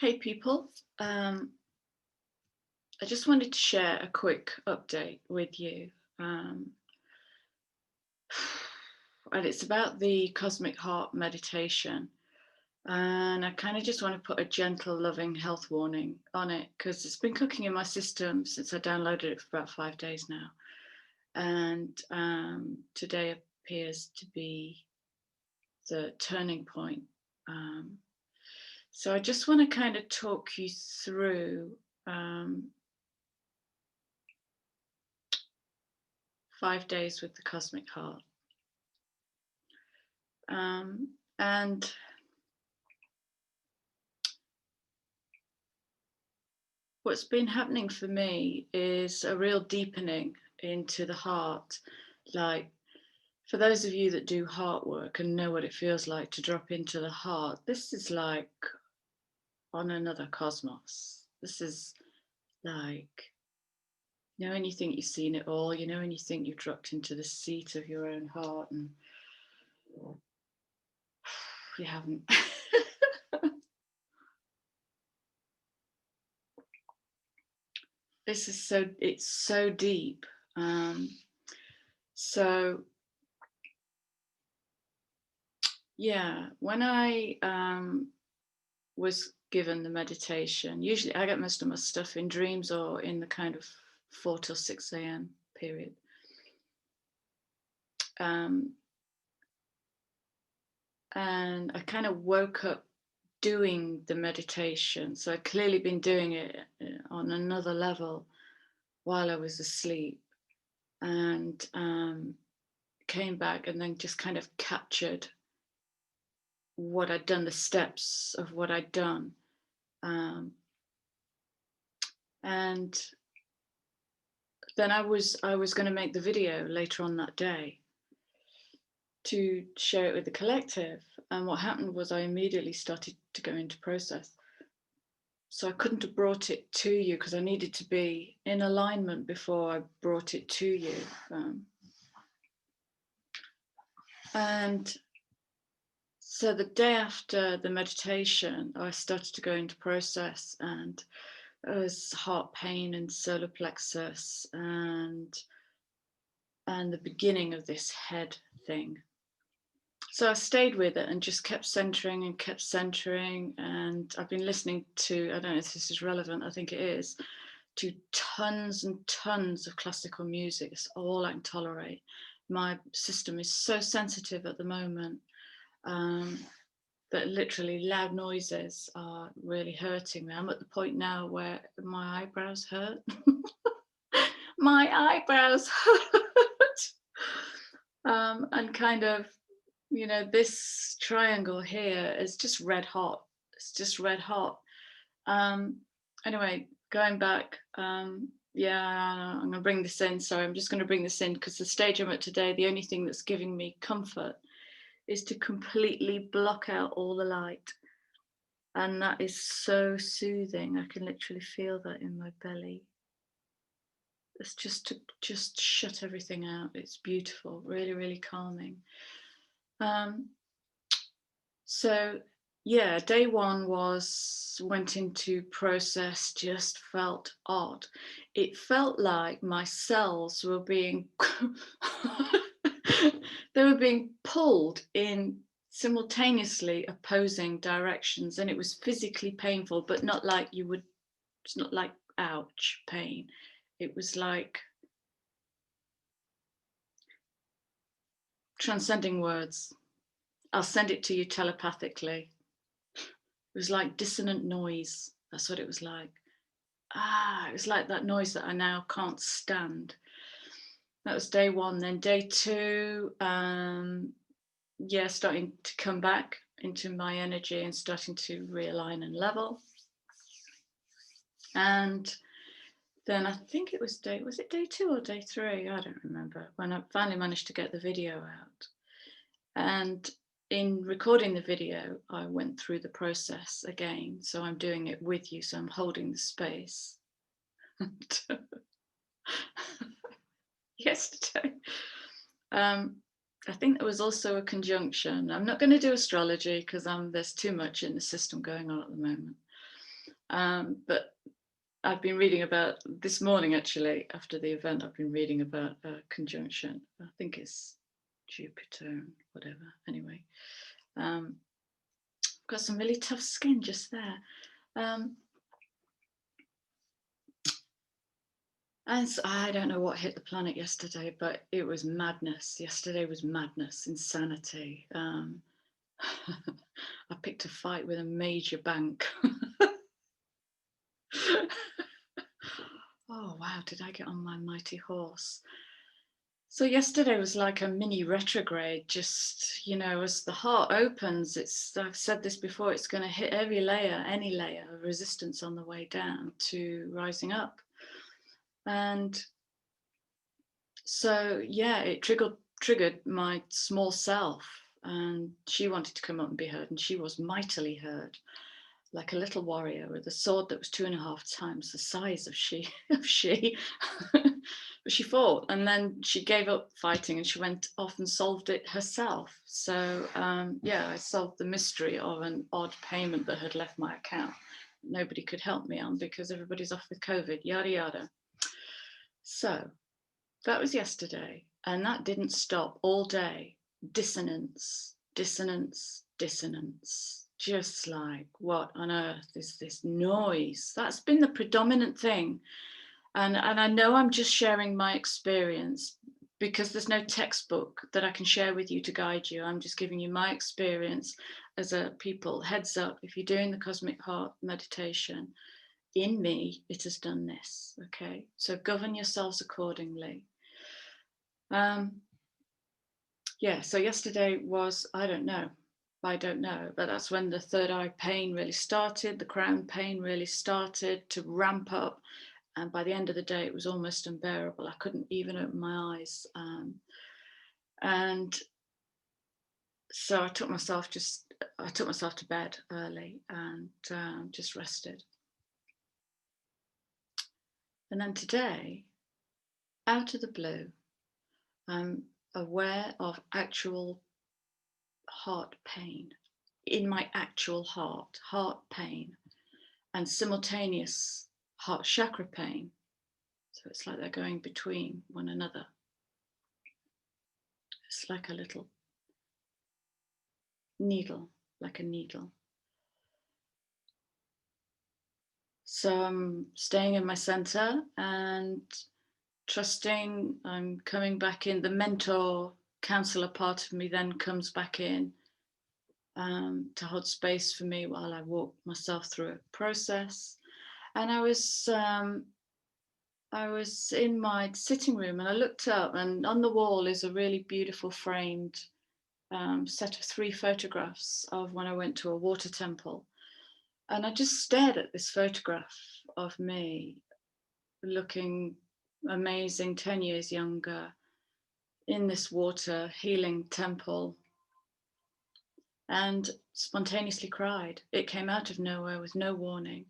Hey people, I just wanted to share a quick update with you. And it's about the Cosmic Heart meditation. And I kind of just want to put a gentle, loving health warning on it because it's been cooking in my system since I downloaded it for about 5 days now. And today appears to be the turning point. So I just want to kind of talk you through 5 days with the Cosmic Heart. And what's been happening for me is a real deepening into the heart. Like, for those of you that do heart work and know what it feels like to drop into the heart, this is like on another cosmos. This is like, you know, when you think you've seen it all, you know, when you think you've dropped into the seat of your own heart and you haven't. This is it's so deep. So yeah, when I was given the meditation, usually I get most of my stuff in dreams or in the kind of 4 till 6 a.m. period. And I kind of woke up doing the meditation. So I'd clearly been doing it on another level while I was asleep, and came back and then just kind of captured what I'd done, the steps of what I'd done. And then I was going to make the video later on that day to share it with the collective. And what happened was I immediately started to go into process. So I couldn't have brought it to you because I needed to be in alignment before I brought it to you. And so the day after the meditation, I started to go into process, and there was heart pain and solar plexus and the beginning of this head thing. So I stayed with it and just kept centering and kept centering. And I've been listening to, I don't know if this is relevant, I think it is, to tons and tons of classical music. It's all I can tolerate. My system is so sensitive at the moment that literally loud noises are really hurting me. I'm at the point now where my eyebrows hurt. My eyebrows hurt. And kind of, you know, this triangle here is just red hot. It's just red hot. Anyway, going back, yeah, I'm going to bring this in. Sorry, I'm just going to bring this in because the stage I'm at today, the only thing that's giving me comfort is to completely block out all the light. And that is so soothing. I can literally feel that in my belly. It's just to just shut everything out. It's beautiful, really, really calming. So yeah, day one went into process, just felt odd. It felt like my cells were being they were being pulled in simultaneously opposing directions, and it was physically painful, but not like it's not like ouch pain. It was like transcending words. I'll send it to you telepathically. It was like dissonant noise. That's what it was like. It was like that noise that I now can't stand. That was day one. Then day two, yeah, starting to come back into my energy and starting to realign and level. And then I think it was day 2 or day 3? I don't remember, when I finally managed to get the video out. And in recording the video, I went through the process again. So I'm doing it with you. So I'm holding the space. Yesterday, I think there was also a conjunction. I'm not going to do astrology because there's too much in the system going on at the moment. But I've been reading about this morning, actually, after the event, I've been reading about a conjunction. I think it's Jupiter and whatever. Anyway, I've got some really tough skin just there. And so I don't know what hit the planet yesterday, but it was madness. Yesterday was madness, insanity. I picked a fight with a major bank. Oh, wow, did I get on my mighty horse? So yesterday was like a mini retrograde, just, as the heart opens, I've said this before, it's going to hit every layer, any layer of resistance on the way down to rising up. And so, yeah, it triggered my small self, and she wanted to come up and be heard, and she was mightily heard, like a little warrior with a sword that was 2.5 times the size of she. But she fought, and then she gave up fighting and she went off and solved it herself. So I solved the mystery of an odd payment that had left my account. Nobody could help me on because everybody's off with COVID, yada yada. So that was yesterday, and that didn't stop all day. Dissonance, dissonance, dissonance. Just like, what on earth is this noise? That's been the predominant thing. And I know I'm just sharing my experience because there's no textbook that I can share with you to guide you. I'm just giving you my experience as a people. Heads up, if you're doing the Cosmic Heart meditation, in me, it has done this. Okay, so govern yourselves accordingly. So yesterday was, I don't know, but that's when the third eye pain really started, the crown pain really started to ramp up. And by the end of the day, it was almost unbearable. I couldn't even open my eyes. And so I took myself to bed early and just rested. And then today, out of the blue, I'm aware of actual heart pain, in my actual heart pain, and simultaneous heart chakra pain. So it's like they're going between one another. It's like a little needle, like a needle. So I'm staying in my center and trusting. I'm coming back in. The mentor, counselor part of me then comes back in to hold space for me while I walk myself through a process. And I was in my sitting room and I looked up, and on the wall is a really beautiful framed set of 3 photographs of when I went to a water temple. And I just stared at this photograph of me looking amazing, 10 years younger, in this water healing temple, and spontaneously cried. It came out of nowhere with no warning.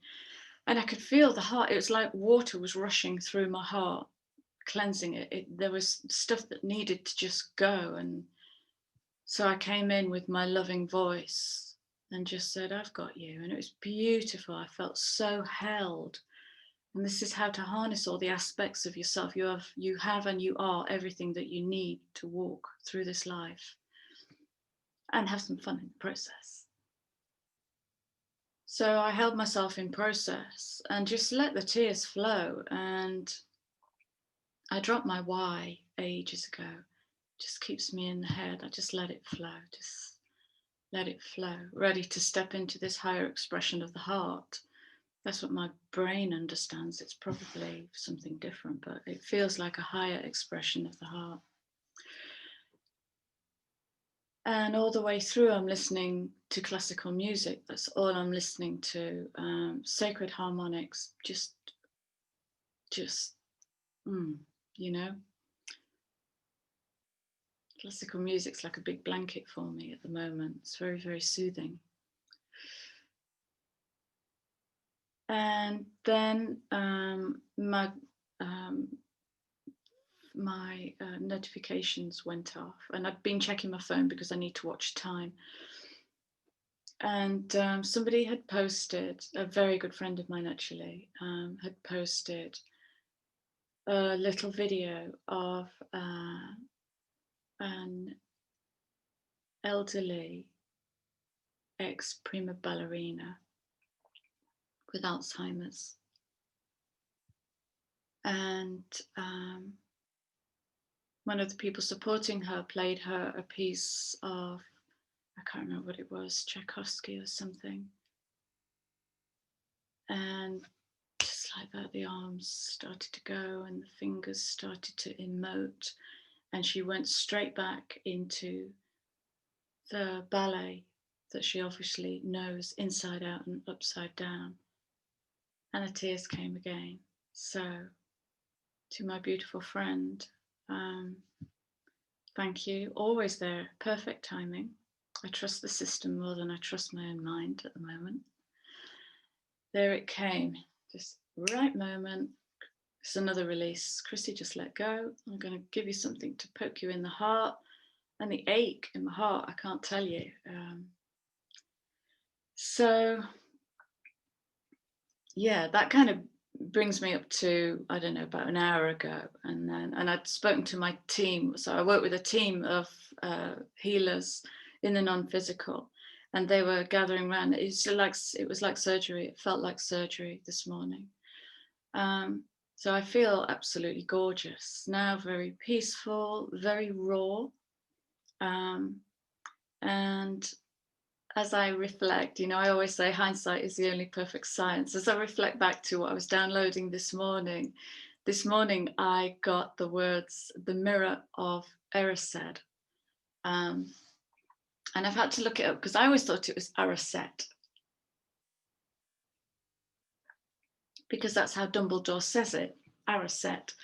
And I could feel the heart. It was like water was rushing through my heart, cleansing it. There was stuff that needed to just go. And so I came in with my loving voice and just said, I've got you. And it was beautiful. I felt so held. And this is how to harness all the aspects of yourself. You have and you are everything that you need to walk through this life and have some fun in the process. So I held myself in process and just let the tears flow. And I dropped my why ages ago. Just keeps me in the head. I just let it flow. Just let it flow. Ready to step into this higher expression of the heart. That's what my brain understands. It's probably something different, but it feels like a higher expression of the heart. And all the way through, I'm listening to classical music. That's all I'm listening to. Sacred harmonics, just, Classical music's like a big blanket for me at the moment. It's very, very soothing. And then my notifications went off, and I'd been checking my phone because I need to watch time. And somebody had posted, a very good friend of mine actually, had posted a little video of an elderly ex-prima ballerina with Alzheimer's. And one of the people supporting her played her a piece of, I can't remember what it was, Tchaikovsky or something. And just like that, the arms started to go and the fingers started to emote. And she went straight back into the ballet that she obviously knows inside out and upside down. And the tears came again. So, to my beautiful friend, thank you. Always there, perfect timing. I trust the system more than I trust my own mind at the moment. There it came, just right moment. It's another release. Chrissy, just let go. I'm going to give you something to poke you in the heart. And the ache in my heart, I can't tell you. So, yeah, that kind of brings me up to, I don't know, about an hour ago. And I'd spoken to my team. So I work with a team of healers in the non-physical. And they were gathering around. It was like surgery. It felt like surgery this morning. So I feel absolutely gorgeous now, very peaceful, very raw. And as I reflect, I always say hindsight is the only perfect science. As I reflect back to what I was downloading this morning I got the words, the mirror of Erised. And I've had to look it up because I always thought it was Erised, because that's how Dumbledore says it, Erised.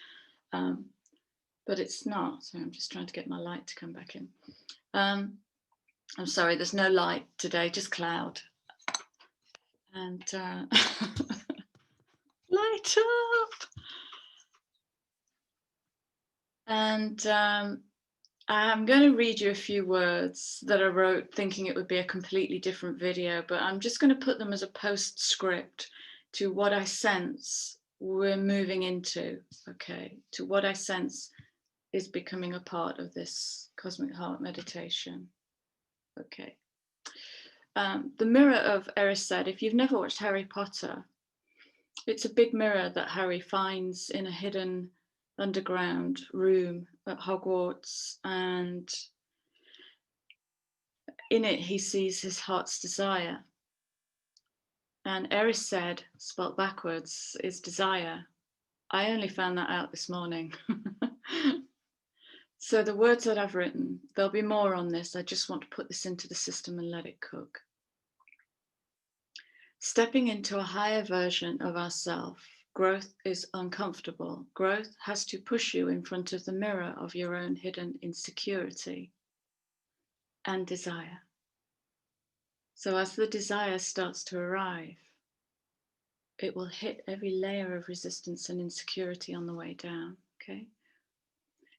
But it's not. So I'm just trying to get my light to come back in. I'm sorry, there's no light today, just cloud. And light up. And I'm going to read you a few words that I wrote thinking it would be a completely different video, but I'm just going to put them as a postscript to what I sense we're moving into, okay, to what I sense is becoming a part of this cosmic heart meditation. Okay. The mirror of Erised, if you've never watched Harry Potter, it's a big mirror that Harry finds in a hidden underground room at Hogwarts, and in it he sees his heart's desire. And Erised, spelt backwards, is desire. I only found that out this morning. So the words that I've written, there'll be more on this. I just want to put this into the system and let it cook. Stepping into a higher version of ourself, growth is uncomfortable. Growth has to push you in front of the mirror of your own hidden insecurity and desire. So as the desire starts to arrive, it will hit every layer of resistance and insecurity on the way down, okay?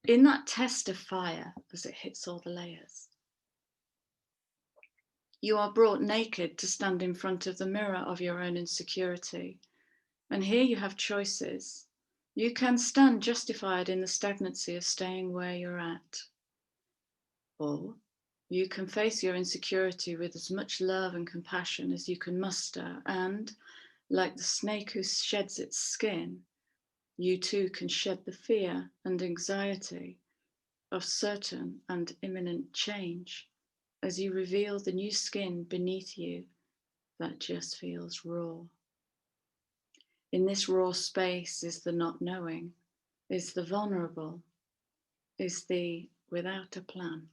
In that test of fire, as it hits all the layers, you are brought naked to stand in front of the mirror of your own insecurity. And here you have choices. You can stand justified in the stagnancy of staying where you're at. Or you can face your insecurity with as much love and compassion as you can muster. And like the snake who sheds its skin, you too can shed the fear and anxiety of certain and imminent change as you reveal the new skin beneath you that just feels raw. In this raw space is the not knowing, is the vulnerable, is the without a plan.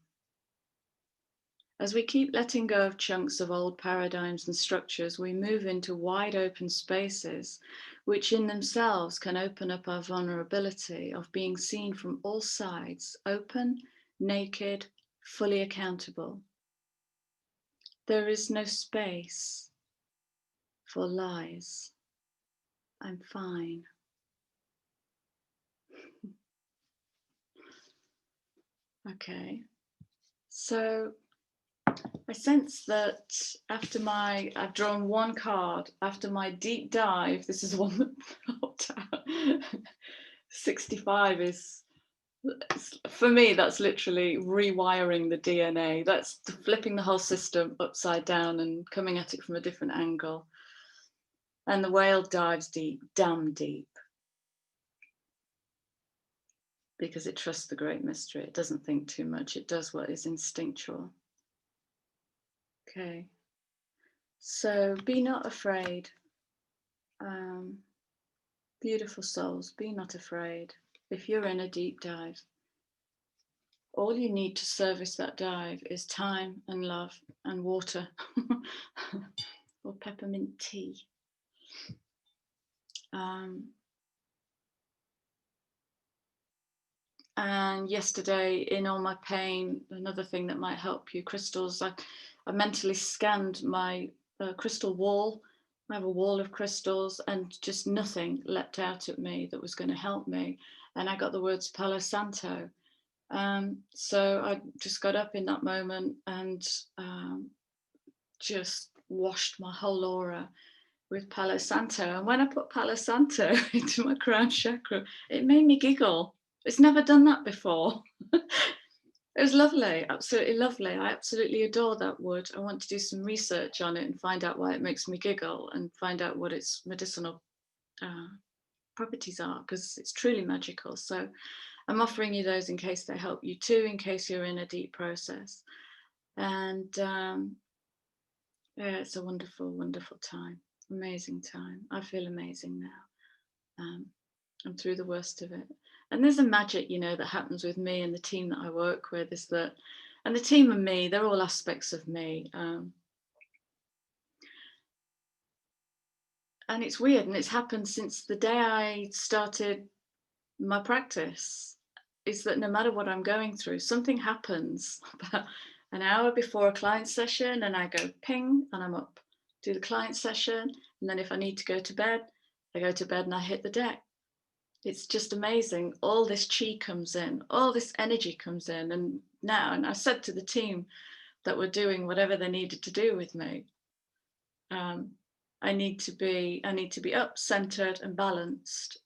As we keep letting go of chunks of old paradigms and structures, we move into wide open spaces, which in themselves can open up our vulnerability of being seen from all sides, open, naked, fully accountable. There is no space for lies. I'm fine. Okay, so I sense that I've drawn one card after my deep dive. This is one that popped out. 65 is, for me, that's literally rewiring the DNA. That's flipping the whole system upside down and coming at it from a different angle. And the whale dives deep, damn deep, because it trusts the great mystery. It doesn't think too much. It does what is instinctual. Okay. So be not afraid. Beautiful souls, be not afraid. If you're in a deep dive, all you need to service that dive is time and love and water or peppermint tea. And yesterday, in all my pain, another thing that might help you, crystals. I mentally scanned my crystal wall. I have a wall of crystals, and just nothing leapt out at me that was going to help me. And I got the words Palo Santo. So I just got up in that moment and just washed my whole aura with Palo Santo. And when I put Palo Santo into my crown chakra, it made me giggle. It's never done that before. It was lovely, absolutely lovely. I absolutely adore that wood. I want to do some research on it and find out why it makes me giggle and find out what its medicinal properties are, because it's truly magical. So I'm offering you those in case they help you too, in case you're in a deep process. And yeah, it's a wonderful, wonderful time, amazing time. I feel amazing now. I'm through the worst of it. And there's a magic, you know, that happens with me and the team that I work with, is that, and the team and me, they're all aspects of me. And it's weird, and it's happened since the day I started my practice, is that no matter what I'm going through, something happens about an hour before a client session, and I go ping and I'm up, do the client session. And then if I need to go to bed, I go to bed and I hit the deck. It's just amazing. All this chi comes in, all this energy comes in. And now, and I said to the team that were doing whatever they needed to do with me, I need to be up, centered and balanced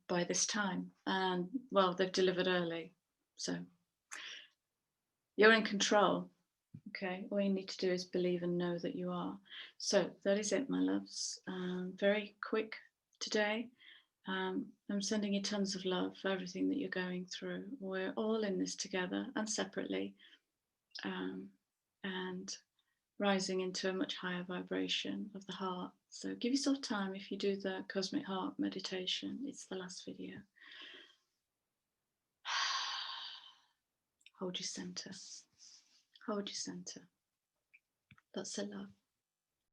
by this time. And well, they've delivered early. So you're in control. Okay, all you need to do is believe and know that you are. So that is it, my loves. Very quick today. I'm sending you tons of love for everything that you're going through. We're all in this together and separately, and rising into a much higher vibration of the heart. So give yourself time if you do the Cosmic Heart meditation. It's the last video. Hold your center. Hold your center. That's a love.